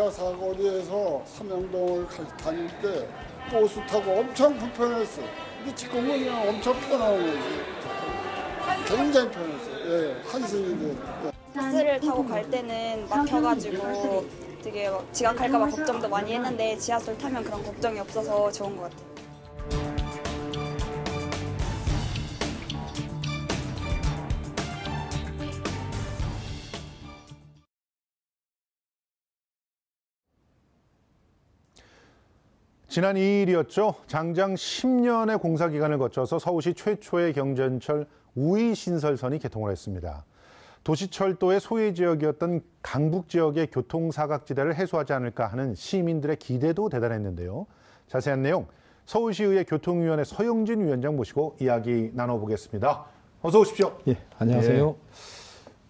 미아 사거리에서 삼양동을 다닐 때 버스 타고 엄청 불편했어. 근데 지금은 그냥 엄청 편한 거지. 굉장히 편했어. 예, 한승이 돼. 버스를 타고 갈 때는 막혀가지고 되게 막 지각할까봐 걱정도 많이 했는데 지하철 타면 그런 걱정이 없어서 좋은 것 같아요. 지난 2일이었죠. 장장 10년의 공사 기간을 거쳐서 서울시 최초의 경전철 우이신설선이 개통을 했습니다. 도시철도의 소외 지역이었던 강북 지역의 교통사각지대를 해소하지 않을까 하는 시민들의 기대도 대단했는데요. 자세한 내용 서울시의회 교통위원회 서영진 위원장 모시고 이야기 나눠보겠습니다. 어서 오십시오. 예, 안녕하세요. 예,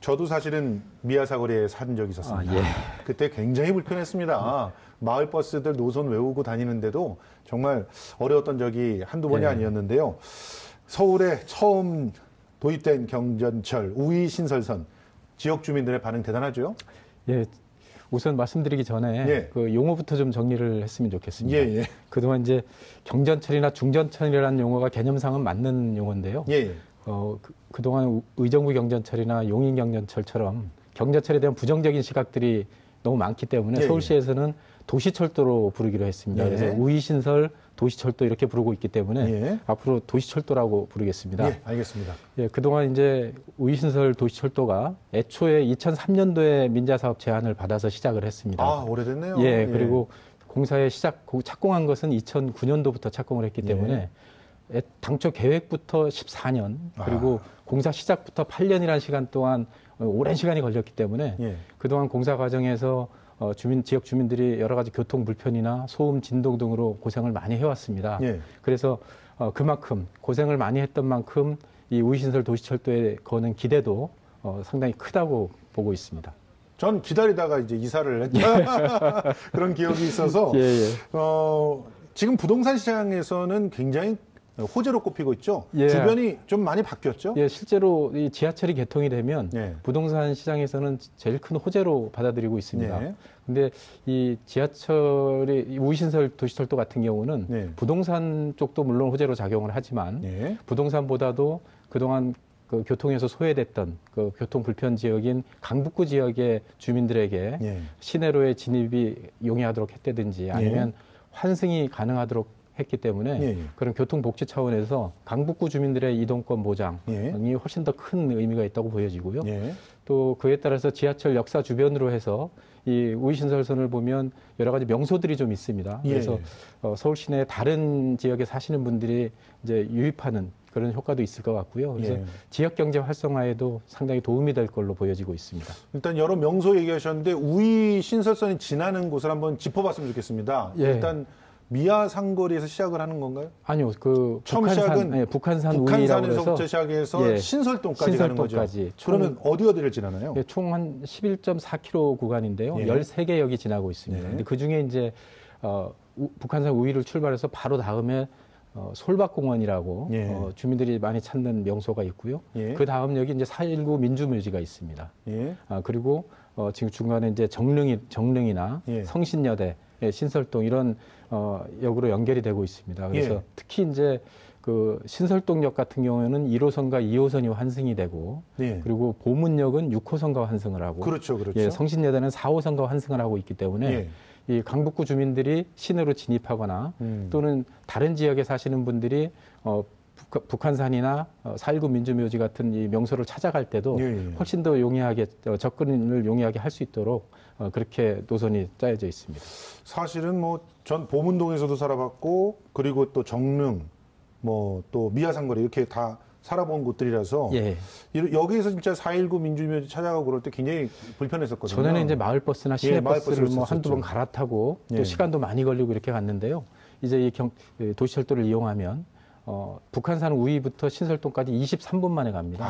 저도 사실은 미아사거리에 산 적이 있었습니다. 예. 그때 굉장히 불편했습니다. 마을 버스들 노선 외우고 다니는데도 정말 어려웠던 적이 한두 번이 아니었는데요. 서울에 처음 도입된 경전철 우이신설선, 지역 주민들의 반응 대단하죠? 예, 우선 말씀드리기 전에 그 용어부터 좀 정리를 했으면 좋겠습니다. 예. 그동안 이제 경전철이나 중전철이라는 용어가 개념상은 맞는 용어인데요. 그동안 의정부 경전철이나 용인 경전철처럼 경전철에 대한 부정적인 시각들이 너무 많기 때문에 서울시에서는 도시철도로 부르기로 했습니다. 그래서 우이신설, 도시철도 이렇게 부르고 있기 때문에 앞으로 도시철도라고 부르겠습니다. 예, 알겠습니다. 예, 그동안 이제 우이신설 도시철도가 애초에 2003년도에 민자사업 제안을 받아서 시작을 했습니다. 아, 오래됐네요. 예, 그리고 공사의 착공한 것은 2009년도부터 착공을 했기 때문에 당초 계획부터 14년, 그리고 공사 시작부터 8년이라는 시간 동안 오랜 시간이 걸렸기 때문에 그동안 공사 과정에서 지역 주민들이 여러 가지 교통 불편이나 소음, 진동 등으로 고생을 많이 해왔습니다. 그래서 그만큼 고생을 많이 했던 만큼 이 우이신설 도시철도에 거는 기대도 상당히 크다고 보고 있습니다. 전 기다리다가 이제 이사를 했다. 그런 기억이 있어서 지금 부동산 시장에서는 굉장히 호재로 꼽히고 있죠. 주변이 좀 많이 바뀌었죠. 예, 실제로 이 지하철이 개통이 되면 부동산 시장에서는 제일 큰 호재로 받아들이고 있습니다. 근데 이 지하철이 우이신설 도시철도 같은 경우는 부동산 쪽도 물론 호재로 작용을 하지만 부동산보다도 그동안 그 교통에서 소외됐던 그 교통 불편 지역인 강북구 지역의 주민들에게 시내로의 진입이 용이하도록 했다든지 아니면 환승이 가능하도록 했기 때문에 그런 교통복지 차원에서 강북구 주민들의 이동권 보장이 훨씬 더 큰 의미가 있다고 보여지고요. 또 그에 따라서 지하철 역사 주변으로 해서 이 우이신설선을 보면 여러 가지 명소들이 좀 있습니다. 그래서 서울 시내 다른 지역에 사시는 분들이 이제 유입하는 그런 효과도 있을 것 같고요. 그래서 지역 경제 활성화에도 상당히 도움이 될 걸로 보여지고 있습니다. 일단 여러 명소 얘기하셨는데 우이신설선이 지나는 곳을 한번 짚어봤으면 좋겠습니다. 일단 미아 상거리에서 시작을 하는 건가요? 아니요, 그 처음 북한산, 북한산에서부터 시작해서 신설동까지 가는 거죠. 그러면 어디를 지나나요? 총 한 11.4km 구간인데요. 13개 역이 지나고 있습니다. 근데 그 중에 이제 북한산 우이를 출발해서 바로 다음에 솔밭공원이라고 주민들이 많이 찾는 명소가 있고요. 그 다음 역이 이제 4.19 민주묘지가 있습니다. 그리고 지금 중간에 이제 정릉이나 성신여대, 신설동 이런 역으로 연결이 되고 있습니다. 그래서 특히 이제 그 신설동역 같은 경우에는 1호선과 2호선이 환승이 되고 그리고 보문역은 6호선과 환승을 하고 성신여대는 4호선과 환승을 하고 있기 때문에 이 강북구 주민들이 시내로 진입하거나 또는 다른 지역에 사시는 분들이 북한산이나 4.19 민주묘지 같은 이 명소를 찾아갈 때도 훨씬 더 용이하게 접근을 용이하게 할 수 있도록 그렇게 노선이 짜여져 있습니다. 사실은 뭐 전 보문동에서도 살아봤고 그리고 또 정릉 뭐 또 미아상거리 이렇게 다 살아본 곳들이라서 여기에서 진짜 4.19 민주묘지 찾아가고 그럴 때 굉장히 불편했었거든요. 전에는 이제 마을버스나 시내버스를 뭐 한두 번 갈아타고 또 시간도 많이 걸리고 이렇게 갔는데요. 이제 이 도시철도를 이용하면 북한산 우이부터 신설동까지 23분 만에 갑니다.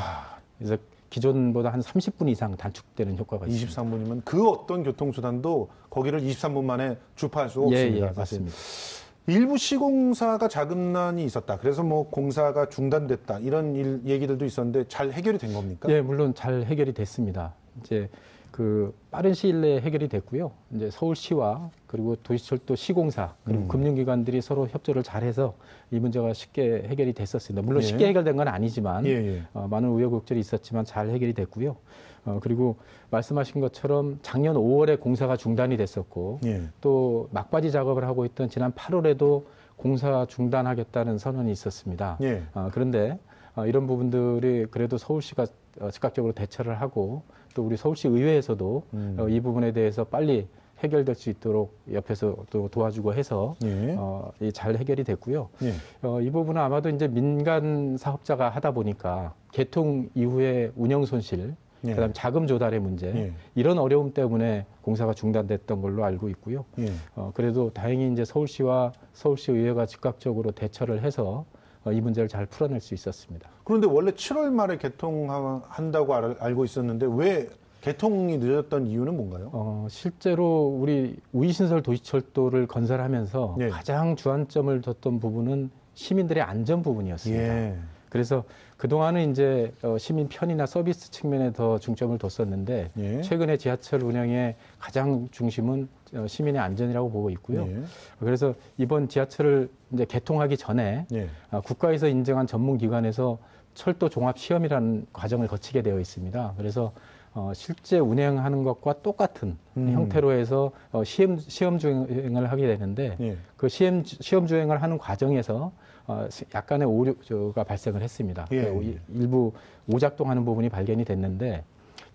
그래서 기존보다 한 30분 이상 단축되는 효과가 있습니다. 23분이면 그 어떤 교통수단도 거기를 23분 만에 주파할 수가 없습니다. 예, 맞습니다. 일부 시공사가 자금난이 있었다. 그래서 뭐 공사가 중단됐다. 이런 얘기들도 있었는데 잘 해결이 된 겁니까? 예, 물론 잘 해결이 됐습니다. 이제 그 빠른 시일 내에 해결이 됐고요. 이제 서울시와 그리고 도시철도 시공사 그리고 금융기관들이 서로 협조를 잘해서 이 문제가 쉽게 해결이 됐었습니다. 물론 쉽게 해결된 건 아니지만 많은 우여곡절이 있었지만 잘 해결이 됐고요. 그리고 말씀하신 것처럼 작년 5월에 공사가 중단이 됐었고 또 막바지 작업을 하고 있던 지난 8월에도 공사 중단하겠다는 선언이 있었습니다. 그런데 이런 부분들이 그래도 서울시가 즉각적으로 대처를 하고 또 우리 서울시 의회에서도 이 부분에 대해서 빨리 해결될 수 있도록 옆에서 또 도와주고 해서 잘 해결이 됐고요. 이 부분은 아마도 이제 민간 사업자가 하다 보니까 개통 이후에 운영 손실, 그다음 자금 조달의 문제 이런 어려움 때문에 공사가 중단됐던 걸로 알고 있고요. 그래도 다행히 이제 서울시와 서울시 의회가 즉각적으로 대처를 해서 이 문제를 잘 풀어낼 수 있었습니다. 그런데 원래 7월 말에 개통한다고 알고 있었는데 왜 개통이 늦었던 이유는 뭔가요? 실제로 우리 우이신설 도시철도를 건설하면서 가장 주안점을 뒀던 부분은 시민들의 안전 부분이었습니다. 그래서 그동안은 이제 시민 편의나 서비스 측면에 더 중점을 뒀었는데 최근에 지하철 운영의 가장 중심은 시민의 안전이라고 보고 있고요. 그래서 이번 지하철을 이제 개통하기 전에 국가에서 인정한 전문기관에서 철도 종합 시험이라는 과정을 거치게 되어 있습니다. 그래서 실제 운행하는 것과 똑같은 형태로 해서 시험 주행을 하게 되는데 그 시험 주행을 하는 과정에서 약간의 오류가 발생을 했습니다. 일부 오작동하는 부분이 발견이 됐는데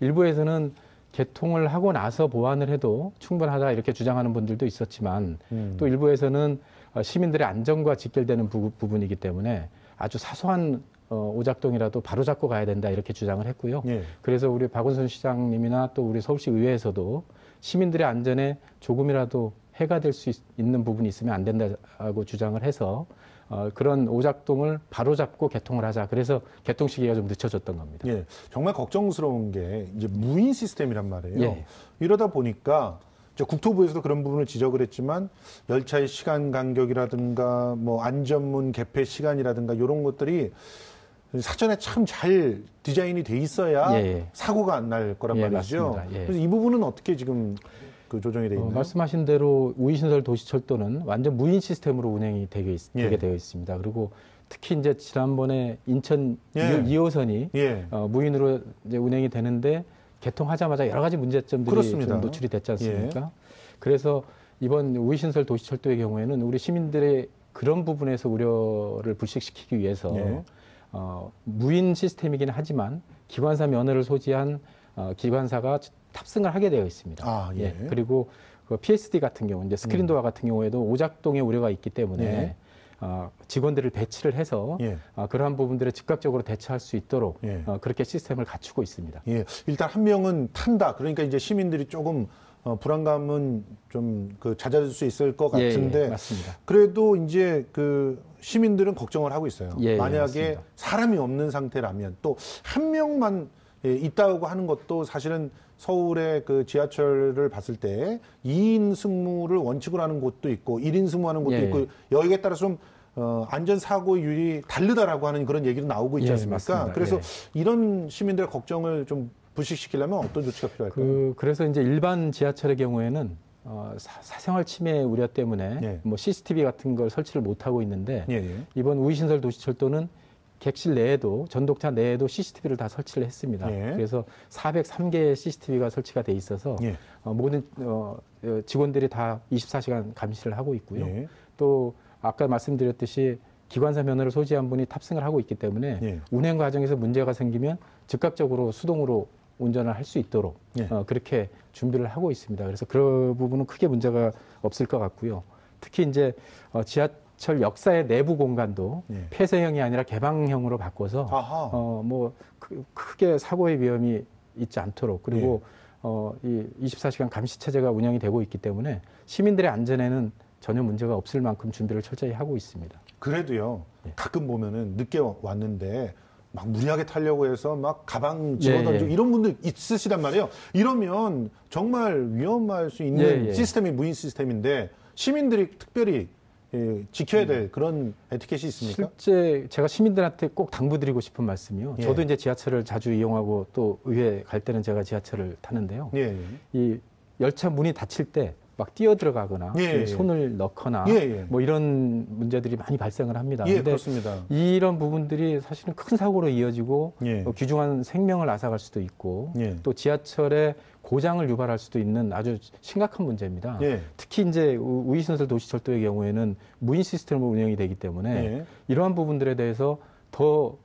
일부에서는 개통을 하고 나서 보완을 해도 충분하다 이렇게 주장하는 분들도 있었지만 또 일부에서는 시민들의 안전과 직결되는 부분이기 때문에 아주 사소한 오작동이라도 바로잡고 가야 된다 이렇게 주장을 했고요. 그래서 우리 박원순 시장님이나 또 우리 서울시 의회에서도 시민들의 안전에 조금이라도 해가 될 수 있는 부분이 있으면 안 된다고 주장을 해서 그런 오작동을 바로잡고 개통을 하자. 그래서 개통 시기가 좀 늦춰졌던 겁니다. 정말 걱정스러운 게 이제 무인 시스템이란 말이에요. 이러다 보니까 국토부에서도 그런 부분을 지적을 했지만 열차의 시간 간격이라든가 뭐 안전문 개폐 시간이라든가 이런 것들이 사전에 참 잘 디자인이 돼 있어야 사고가 안 날 거란 말이죠. 그래서 이 부분은 어떻게 지금 그 조정이 되어 있나요? 말씀하신 대로 우이신설 도시철도는 완전 무인 시스템으로 운행이 되게 되어 있습니다. 그리고 특히 이제 지난번에 인천 2호선이 무인으로 이제 운행이 되는데 개통하자마자 여러 가지 문제점들이 좀 노출이 됐지 않습니까? 그래서 이번 우이신설 도시철도의 경우에는 우리 시민들의 그런 부분에서 우려를 불식시키기 위해서 무인 시스템이긴 하지만 기관사 면허를 소지한 기관사가 탑승을 하게 되어 있습니다. 그리고 그 PSD 같은 경우, 이제 스크린도어 같은 경우에도 오작동의 우려가 있기 때문에 직원들을 배치를 해서 그러한 부분들을 즉각적으로 대처할 수 있도록 그렇게 시스템을 갖추고 있습니다. 일단 한 명은 탄다. 그러니까 이제 시민들이 조금 불안감은 좀 잦아들 수 있을 것 같은데 맞습니다. 그래도 이제 그 시민들은 걱정을 하고 있어요. 만약에 맞습니다. 사람이 없는 상태라면 또 한 명만 있다고 하는 것도 사실은 서울의 그 지하철을 봤을 때 2인 승무를 원칙으로 하는 곳도 있고 1인 승무하는 곳도 있고 여기에 따라서 좀 안전사고율이 다르다라고 하는 그런 얘기도 나오고 있지 않습니까? 맞습니다. 그래서 이런 시민들의 걱정을 좀 불식시키려면 어떤 조치가 필요할까요? 그래서 이제 일반 지하철의 경우에는 사생활 침해 우려 때문에 뭐 CCTV 같은 걸 설치를 못 하고 있는데 이번 우이신설 도시철도는 객실 내에도 전독차 내에도 CCTV를 다 설치를 했습니다. 그래서 403개의 CCTV가 설치가 돼 있어서 모든 직원들이 다 24시간 감시를 하고 있고요. 또 아까 말씀드렸듯이 기관사 면허를 소지한 분이 탑승을 하고 있기 때문에 운행 과정에서 문제가 생기면 즉각적으로 수동으로 운전을 할 수 있도록 그렇게 준비를 하고 있습니다. 그래서 그 부분은 크게 문제가 없을 것 같고요. 특히 이제 지하철 역사의 내부 공간도 폐쇄형이 아니라 개방형으로 바꿔서 뭐 크게 사고의 위험이 있지 않도록 그리고 이 24시간 감시 체제가 운영이 되고 있기 때문에 시민들의 안전에는 전혀 문제가 없을 만큼 준비를 철저히 하고 있습니다. 그래도요. 가끔 보면은 늦게 왔는데 막 무리하게 타려고 해서 막 가방 집어던지고 이런 분들 있으시단 말이에요. 이러면 정말 위험할 수 있는 시스템이 무인 시스템인데 시민들이 특별히 지켜야 될 그런 에티켓이 있습니까? 실제 제가 시민들한테 꼭 당부드리고 싶은 말씀이요. 저도 이제 지하철을 자주 이용하고 또 의회 갈 때는 제가 지하철을 타는데요. 이 열차 문이 닫힐 때 막 뛰어 들어가거나 손을 넣거나 뭐 이런 문제들이 많이 발생을 합니다. 그렇습니다. 이런 부분들이 사실은 큰 사고로 이어지고 귀중한 생명을 앗아갈 수도 있고 또 지하철에 고장을 유발할 수도 있는 아주 심각한 문제입니다. 특히 이제 우이신설 도시철도의 경우에는 무인 시스템으로 운영이 되기 때문에 이러한 부분들에 대해서 더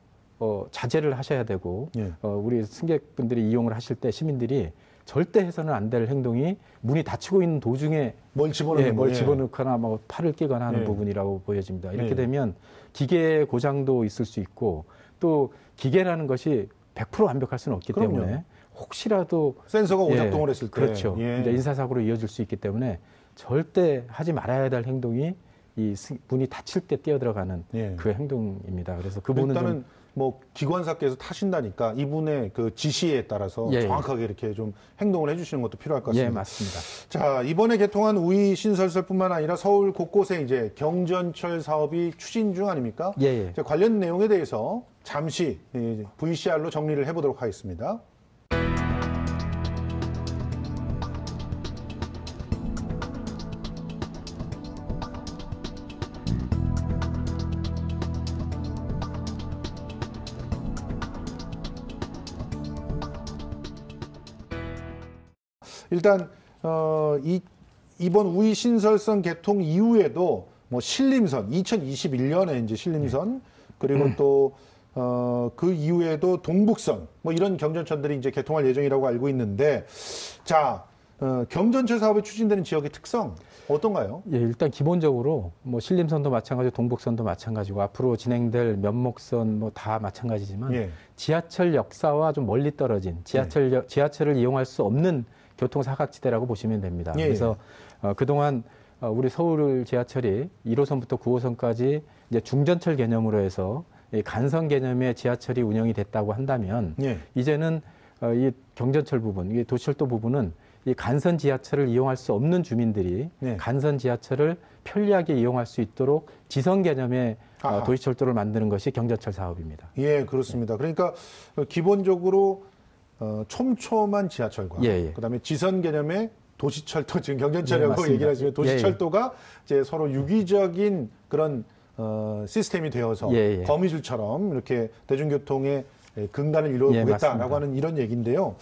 자제를 하셔야 되고 우리 승객분들이 이용을 하실 때 시민들이 절대 해서는 안 될 행동이 문이 닫히고 있는 도중에 뭘 집어넣거나 뭐 팔을 끼거나 하는 부분이라고 보여집니다. 이렇게 되면 기계 고장도 있을 수 있고 또 기계라는 것이 100% 완벽할 수는 없기 때문에 혹시라도 센서가 오작동을 했을 때 그렇죠. 이제 인사사고로 이어질 수 있기 때문에 절대 하지 말아야 될 행동이 이 문이 닫힐 때 뛰어들어가는 그 행동입니다. 그래서 그 부분은 일단은 뭐 기관사께서 타신다니까 이분의 그 지시에 따라서 정확하게 이렇게 좀 행동을 해주시는 것도 필요할 것 같습니다. 맞습니다. 자, 이번에 개통한 우이 신설설뿐만 아니라 서울 곳곳에 이제 경전철 사업이 추진 중 아닙니까? 자, 관련 내용에 대해서 잠시 VCR로 정리를 해보도록 하겠습니다. 일단 이번 우이 신설선 개통 이후에도 뭐 신림선 2021년에 이제 신림선 그리고 또 그 이후에도 동북선 뭐 이런 경전철들이 이제 개통할 예정이라고 알고 있는데 자 경전철 사업이 추진되는 지역의 특성 어떤가요? 일단 기본적으로 뭐 신림선도 마찬가지고 동북선도 마찬가지고 앞으로 진행될 면목선 뭐 다 마찬가지지만 지하철 역사와 좀 멀리 떨어진 지하철을 이용할 수 없는 교통 사각지대라고 보시면 됩니다. 그래서 그동안 우리 서울 지하철이 1호선부터 9호선까지 이제 중전철 개념으로 해서 간선 개념의 지하철이 운영이 됐다고 한다면 이제는 이 경전철 부분, 이 도시철도 부분은 이 간선 지하철을 이용할 수 없는 주민들이 간선 지하철을 편리하게 이용할 수 있도록 지선 개념의 도시철도를 만드는 것이 경전철 사업입니다. 그렇습니다. 그러니까 기본적으로 촘촘한 지하철과 그다음에 지선 개념의 도시철도 지금 경전철이라고 얘기를 하시면 도시철도가 이제 서로 유기적인 그런 시스템이 되어서 거미줄처럼 이렇게 대중교통의 근간을 이루어보겠다라고 하는 이런 얘기인데요.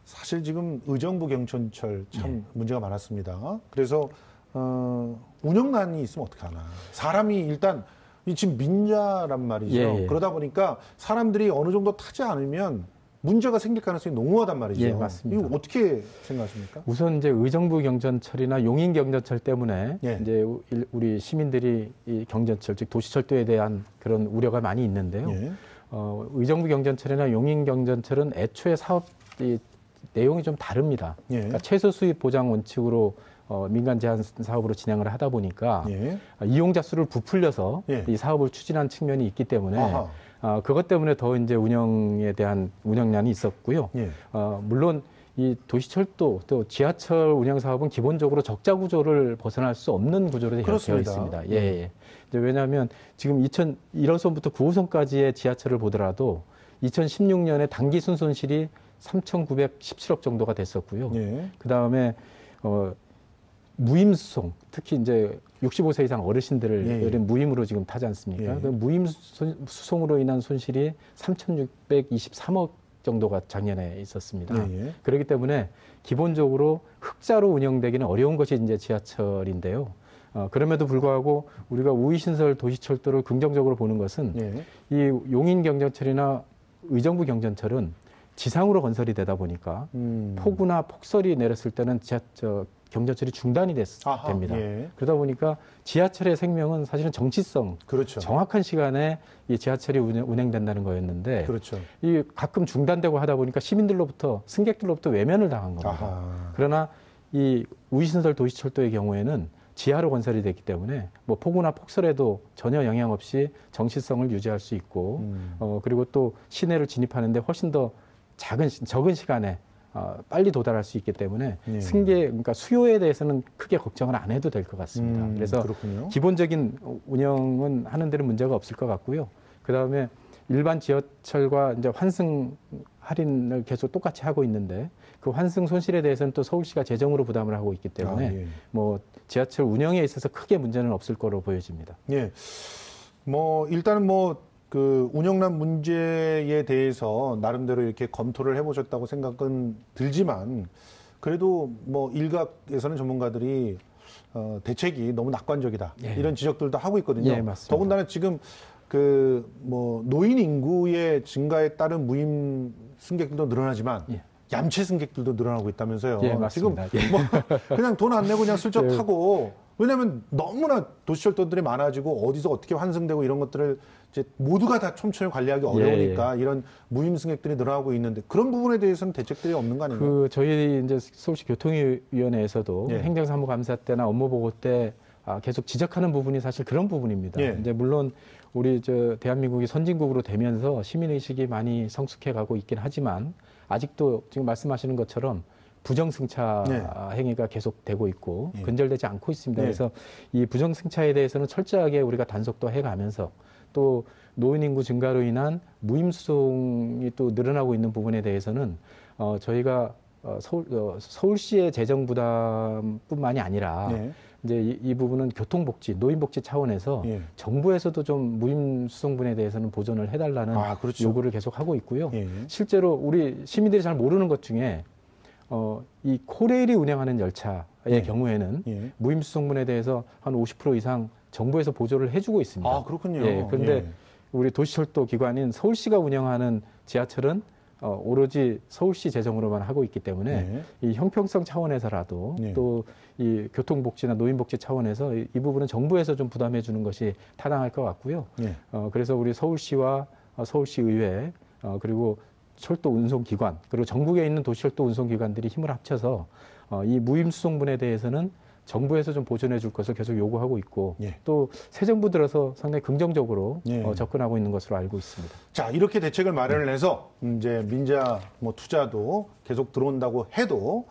사실 지금 의정부 경전철 참 문제가 많았습니다. 그래서 운영난이 있으면 어떡하나. 사람이 일단 지금 민자란 말이죠. 그러다 보니까 사람들이 어느 정도 타지 않으면 문제가 생길 가능성이 농후하단 말이죠. 맞습니다. 이거 어떻게 생각하십니까? 우선 이제 의정부 경전철이나 용인 경전철 때문에 이제 우리 시민들이 이 경전철, 즉 도시철도에 대한 그런 우려가 많이 있는데요. 의정부 경전철이나 용인 경전철은 애초에 사업 내용이 좀 다릅니다. 그러니까 최소 수입 보장 원칙으로 민간 제한 사업으로 진행을 하다 보니까 이용자 수를 부풀려서 이 사업을 추진한 측면이 있기 때문에 그것 때문에 더 이제 운영에 대한 운영난이 있었고요. 물론 이 도시철도 또 지하철 운영 사업은 기본적으로 적자 구조를 벗어날 수 없는 구조로 되어 있습니다. 이제 왜냐하면 지금 1호선부터 9호선까지의 지하철을 보더라도 2016년에 단기 순손실이 3,917억 정도가 됐었고요. 그 다음에 무임 수송, 특히 이제 65세 이상 어르신들을 무임으로 지금 타지 않습니까? 그 무임 수송으로 인한 손실이 3,623억 정도가 작년에 있었습니다. 그렇기 때문에 기본적으로 흑자로 운영되기는 어려운 것이 이제 지하철인데요. 그럼에도 불구하고 우리가 우이신설 도시철도를 긍정적으로 보는 것은 이 용인 경전철이나 의정부 경전철은 지상으로 건설이 되다 보니까 폭우나 폭설이 내렸을 때는 경전철이 중단이 됩니다. 그러다 보니까 지하철의 생명은 사실은 정치성, 정확한 시간에 이 지하철이 운행된다는 거였는데 이 가끔 중단되고 하다 보니까 시민들로부터 승객들로부터 외면을 당한 겁니다. 그러나 이 우이신설 도시철도의 경우에는 지하로 건설이 됐기 때문에 뭐 폭우나 폭설에도 전혀 영향 없이 정치성을 유지할 수 있고 그리고 또 시내를 진입하는데 훨씬 더 적은 시간에 빨리 도달할 수 있기 때문에 네. 그러니까 수요에 대해서는 크게 걱정을 안 해도 될 것 같습니다. 그래서 그렇군요. 기본적인 운영은 하는 데는 문제가 없을 것 같고요. 그 다음에 일반 지하철과 이제 환승 할인을 계속 똑같이 하고 있는데 그 환승 손실에 대해서는 또 서울시가 재정으로 부담을 하고 있기 때문에 예. 뭐 지하철 운영에 있어서 크게 문제는 없을 거로 보여집니다. 예. 뭐 일단은 뭐 그 운영난 문제에 대해서 나름대로 이렇게 검토를 해보셨다고 생각은 들지만 그래도 뭐 일각에서는 전문가들이 대책이 너무 낙관적이다 예. 이런 지적들도 하고 있거든요. 예, 맞습니다. 더군다나 지금 그 뭐 노인 인구의 증가에 따른 무임 승객들도 늘어나지만 예. 얌체 승객들도 늘어나고 있다면서요. 예, 지금 맞습니다. 뭐 그냥 돈 안 내고 그냥 슬쩍 예. 타고 왜냐하면 너무나 도시철도들이 많아지고 어디서 어떻게 환승되고 이런 것들을 이제 모두가 다 촘촘히 관리하기 어려우니까 이런 무임 승객들이 늘어나고 있는데 그런 부분에 대해서는 대책들이 없는 거 아닌가요? 저희 이제 서울시 교통위원회에서도 예. 행정사무감사 때나 업무 보고 때 계속 지적하는 부분이 사실 그런 부분입니다. 예. 이제 물론 우리 대한민국이 선진국으로 되면서 시민의식이 많이 성숙해 가고 있긴 하지만 아직도 지금 말씀하시는 것처럼 부정승차 행위가 계속되고 있고 근절되지 않고 있습니다. 그래서 이 부정승차에 대해서는 철저하게 우리가 단속도 해가면서 또 노인 인구 증가로 인한 무임수송이 또 늘어나고 있는 부분에 대해서는 저희가 서울시의 재정 부담뿐만이 아니라 이제 이 부분은 교통복지, 노인복지 차원에서 정부에서도 좀 무임수송분에 대해서는 보전을 해달라는 그렇죠. 요구를 계속 하고 있고요. 실제로 우리 시민들이 잘 모르는 것 중에 이 코레일이 운행하는 열차의 경우에는 무임수송분에 대해서 한 50% 이상 정부에서 보조를 해주고 있습니다. 그렇군요. 그런데 우리 도시철도 기관인 서울시가 운영하는 지하철은 오로지 서울시 재정으로만 하고 있기 때문에 이 형평성 차원에서라도 또 이 교통복지나 노인복지 차원에서 이 부분은 정부에서 좀 부담해 주는 것이 타당할 것 같고요. 그래서 우리 서울시와 서울시의회 그리고 철도 운송기관 그리고 전국에 있는 도시철도 운송기관들이 힘을 합쳐서 이 무임수송분에 대해서는 정부에서 좀 보전해 줄 것을 계속 요구하고 있고 또 새 정부 들어서 상당히 긍정적으로 접근하고 있는 것으로 알고 있습니다. 자, 이렇게 대책을 마련을 해서 이제 민자 뭐 투자도 계속 들어온다고 해도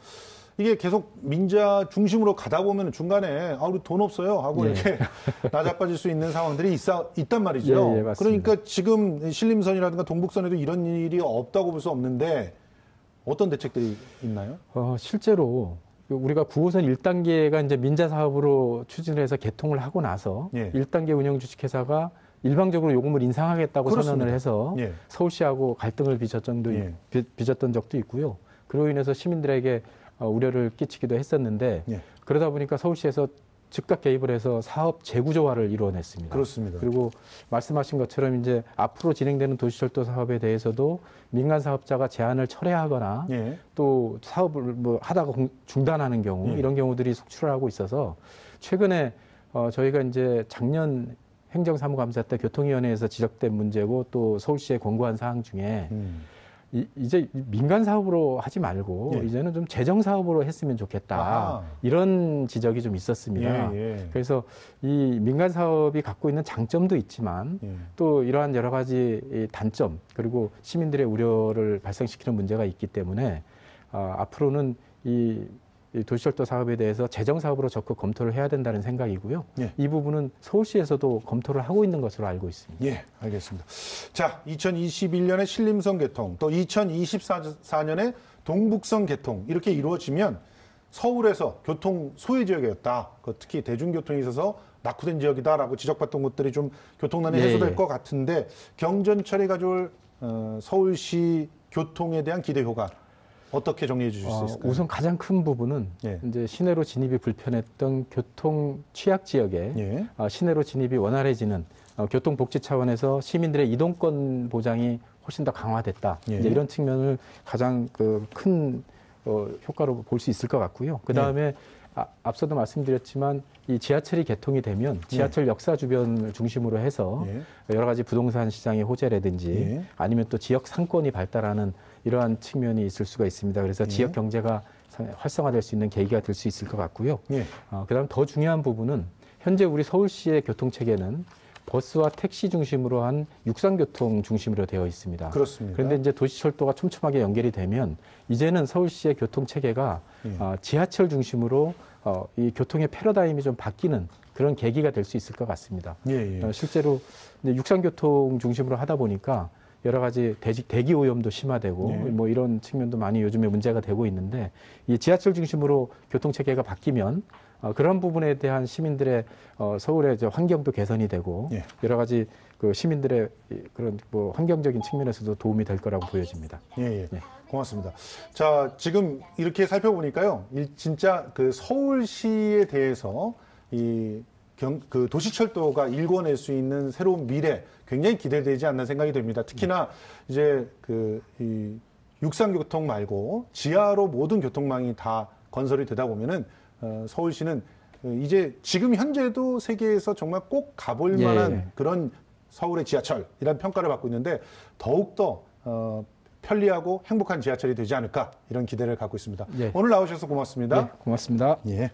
이게 계속 민자 중심으로 가다 보면 중간에 우리 돈 없어요 하고 이렇게 나자빠질 수 있는 상황들이 있단 말이죠. 그러니까 지금 신림선이라든가 동북선에도 이런 일이 없다고 볼 수 없는데 어떤 대책들이 있나요? 실제로 우리가 9호선 1단계가 이제 민자 사업으로 추진을 해서 개통을 하고 나서 1단계 운영 주식회사가 일방적으로 요금을 인상하겠다고 선언을 해서 서울시하고 갈등을 빚었던 적도 있고요. 그로 인해서 시민들에게 우려를 끼치기도 했었는데 그러다 보니까 서울시에서 즉각 개입을 해서 사업 재구조화를 이루어냈습니다. 그렇습니다. 그리고 말씀하신 것처럼 이제 앞으로 진행되는 도시철도 사업에 대해서도 민간 사업자가 제한을 철회하거나 또 사업을 뭐 하다가 중단하는 경우 이런 경우들이 속출을 하고 있어서 최근에 저희가 이제 작년 행정사무감사 때 교통위원회에서 지적된 문제고 또 서울시에 권고한 사항 중에 이제 민간 사업으로 하지 말고 이제는 좀 재정 사업으로 했으면 좋겠다. 이런 지적이 좀 있었습니다. 그래서 이 민간 사업이 갖고 있는 장점도 있지만 또 이러한 여러 가지 단점 그리고 시민들의 우려를 발생시키는 문제가 있기 때문에 앞으로는 이 도시철도 사업에 대해서 재정 사업으로 적극 검토를 해야 된다는 생각이고요. 이 부분은 서울시에서도 검토를 하고 있는 것으로 알고 있습니다. 알겠습니다. 자, 2021년에 신림선 개통, 또 2024년에 동북선 개통 이렇게 이루어지면 서울에서 교통 소외 지역이었다. 특히 대중교통에 있어서 낙후된 지역이다라고 지적받던 곳들이 좀 교통난이 해소될 것 같은데 경전철이 가져올 서울시 교통에 대한 기대 효과. 어떻게 정리해 주실 수 있을까요? 우선 가장 큰 부분은 이제 시내로 진입이 불편했던 교통 취약 지역에 시내로 진입이 원활해지는 교통복지 차원에서 시민들의 이동권 보장이 훨씬 더 강화됐다. 이제 이런 측면을 가장 큰 효과로 볼 수 있을 것 같고요. 그 다음에 앞서도 말씀드렸지만 이 지하철이 개통이 되면 지하철 역사 주변을 중심으로 해서 여러 가지 부동산 시장의 호재라든지 아니면 또 지역 상권이 발달하는 이러한 측면이 있을 수가 있습니다. 그래서 지역 경제가 활성화될 수 있는 계기가 될 수 있을 것 같고요. 그다음 더 중요한 부분은 현재 우리 서울시의 교통체계는 버스와 택시 중심으로 한 육상교통 중심으로 되어 있습니다. 그렇습니다. 그런데 이제 도시철도가 촘촘하게 연결이 되면 이제는 서울시의 교통 체계가 지하철 중심으로 이 교통의 패러다임이 좀 바뀌는 그런 계기가 될 수 있을 것 같습니다. 실제로 이제 육상교통 중심으로 하다 보니까 여러 가지 대기 오염도 심화되고 뭐 이런 측면도 많이 요즘에 문제가 되고 있는데 이 지하철 중심으로 교통 체계가 바뀌면 그런 부분에 대한 시민들의 서울의 이제 환경도 개선이 되고 여러 가지 그 시민들의 그런 뭐 환경적인 측면에서도 도움이 될 거라고 보여집니다. 고맙습니다. 자, 지금 이렇게 살펴보니까요, 진짜 그 서울시에 대해서 그 도시철도가 일궈낼 수 있는 새로운 미래 굉장히 기대되지 않나 생각이 됩니다. 특히나 이제 이 육상교통 말고 지하로 모든 교통망이 다 건설이 되다 보면은 서울시는 이제 지금 현재도 세계에서 정말 꼭 가볼 만한 그런 서울의 지하철이라는 평가를 받고 있는데 더욱더 편리하고 행복한 지하철이 되지 않을까 이런 기대를 갖고 있습니다. 오늘 나오셔서 고맙습니다. 고맙습니다. 예.